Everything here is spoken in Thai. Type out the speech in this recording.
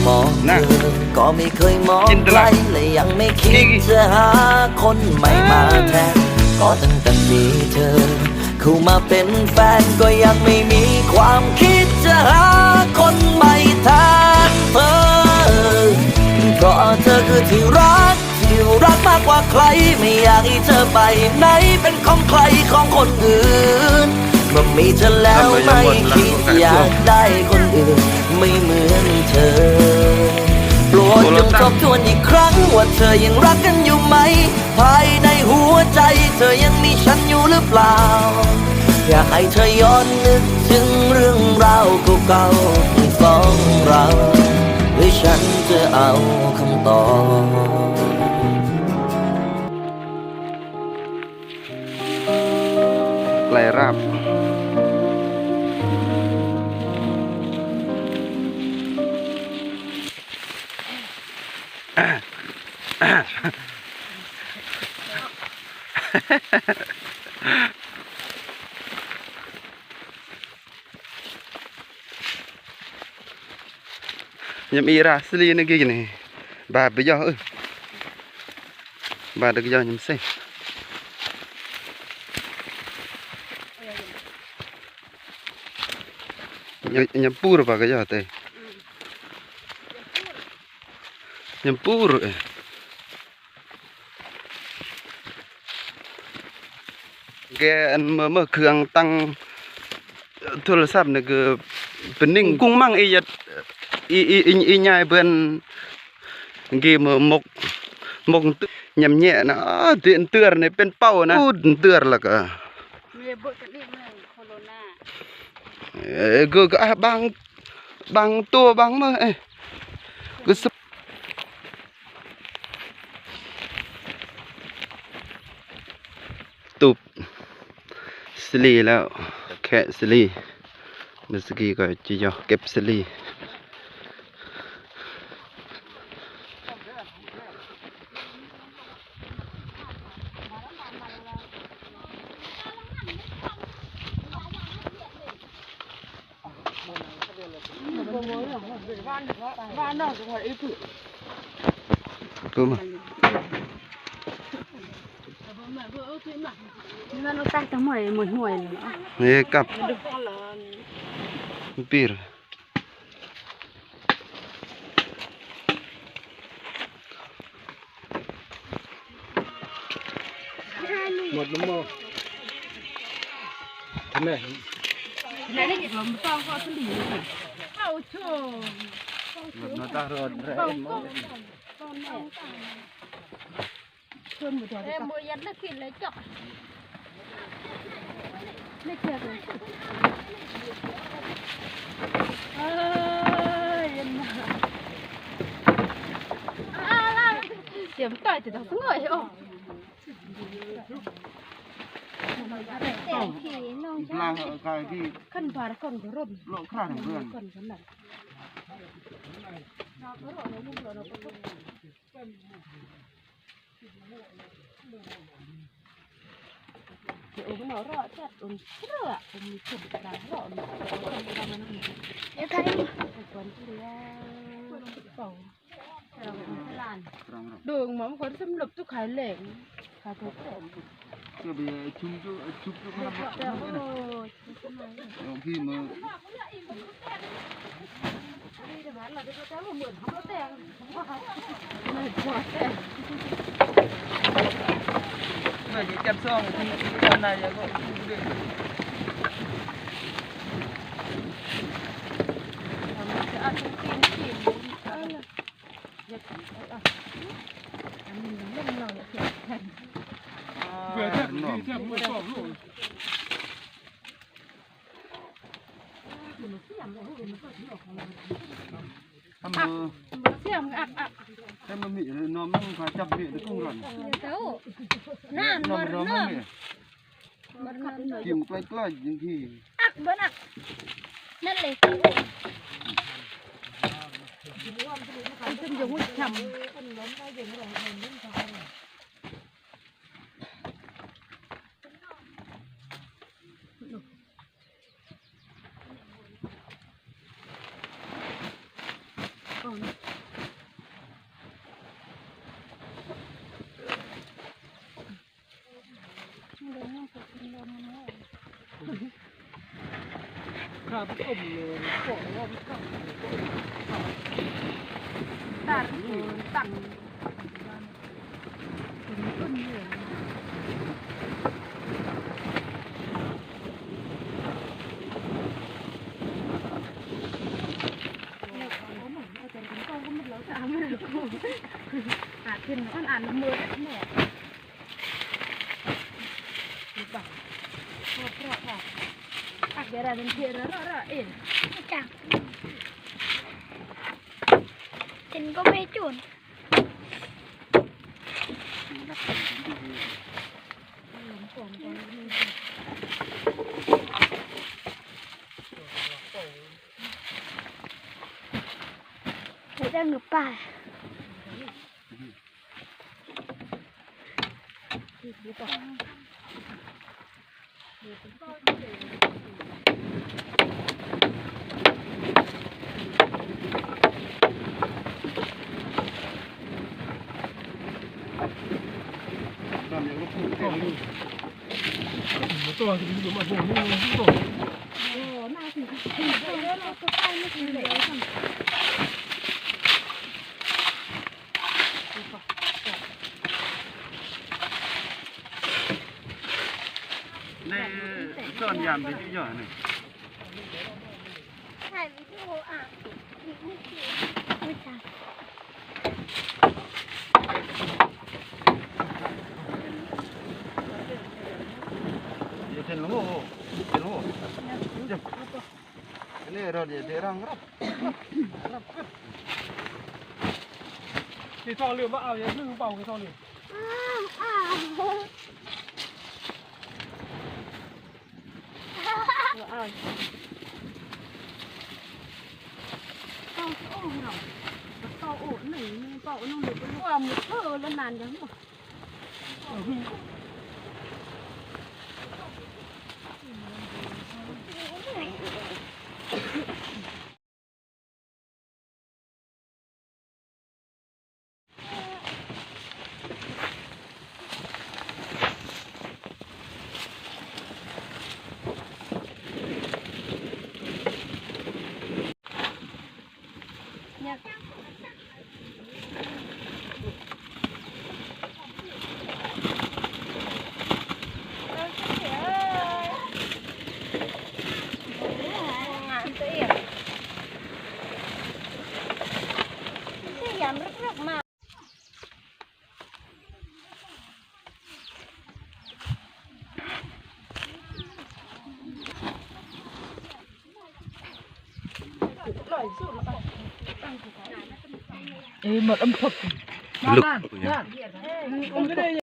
มองเธอก็ไม่เคยมองใครและยังไม่คิดจะหาคนใหม่มาแทนก็ตั้งแต่มีเธอเข้ามาเป็นแฟนก็ยังไม่มีความคิดจะหาคนใหม่แทนเธอเพราะเธอคือที่รักมากกว่าใครไม่อยากให้เธอไปไหนเป็นของใครของคนอื่นเมื่อมีเธอแล้วไม่คิดอยากได้คนอื่นไม่เหมือนเธอโปรดจงทบทวนอีกครั้งว่าเธอยังรักกันอยู่ไหมภายในหัวใจเธอยังมีฉันอยู่หรือเปล่าอยากให้เธอย้อนนึกถึงเรื่องราวเก่าๆของเราหรือฉันจะเอาคำตอบไกลราบยังมีราสลีนึกยังไงบาดไปย่อบาดก็ย่อยังเซ่ยังปูร์บาก็ย่อเตะยังปูร์แกอันเมื่อเครื่องตั้งโทรศัพท์นี่คือเป็นนิ่งกุ้งมั่งอีใหญ่เบิ่นเกมมกยำแย่นะเตือนเตือนนี่เป็นเป้านะพูดเตือนแล้วก็มีบุตรนี่มั้ยโคโรนาก็บางตัวบางมื้อก็ตุบสลีแล้วแค่สลีเมื่อกี้ก็จะย่อเก็บสลีก็มามันตั้งแต่หน่วยเลยนี่กับปีร์หมดน้ำมันทำไมไหนได้ยินผมฟังเขาสลีเข้าโชว์มาตาโรดแรงมั้งชวนหมดเลยมวยยัดนักกินเลยจ๊อกไม่เชื่อเลยยันมาเสียงต่อยจะต้องสงอยอ่ะลางกายที่ขั้นบาร์ก่อนก็ร่มโลกข้างเพื่อนก่อนขนาดเดี๋ยวมันรอจัดอุ่นเสื้อผมมีถุงกระดาษรอเดี๋ยวใครก่อนเลี้ยเป่าเราเป็นลานดวงหมอมคนสำหรับทุกขายเหล็กขายตัวก็ไปชุ่มมาลองพี่มือไม่จะจับซ่องที่ตอนไหนก็เบื่อแทบไม่ชอบลูกทำมือเสียมอักทำมือมีน้องมึงพาจับมีตะกุ้งร้อนเจ้าน้ามันเนาะกินใกล้ๆยังที่อักเบิ้ลอักนั่นเลยจะหุ่นฉ่ำก่อน ราบต้มเลยพวกว่ามันตั้ง ตัดตัดต้นเหลืองอาจขึ้นอ่านมือแม่ดูบ้างเพราะว่าอักเดราเป็นเพียร์แล้วเอ็น จังฉันก็ไม่จุดแล้วจะหนูป่าตัวจะอยู่มาบ่นี่ตัว โอ้น่าถึงแล้วเราก็ใกล้ไม่ถึงเลย ในส่วนยามเป็นที่ย่อหนึ่ง ถ่ายวิดีโออ่ะอีกไม่กี่ไม่จัง เดี๋ยวเห็นลูกเห็นลูกนี่เราเดี๋ยวรังรับ ที่ท่อเรือมาเอาอย่างนึงเป่าที่ท่อเรือ tao ổn này cậu nó được cái một thơ lên nàn giống mà một âm thực. Lực.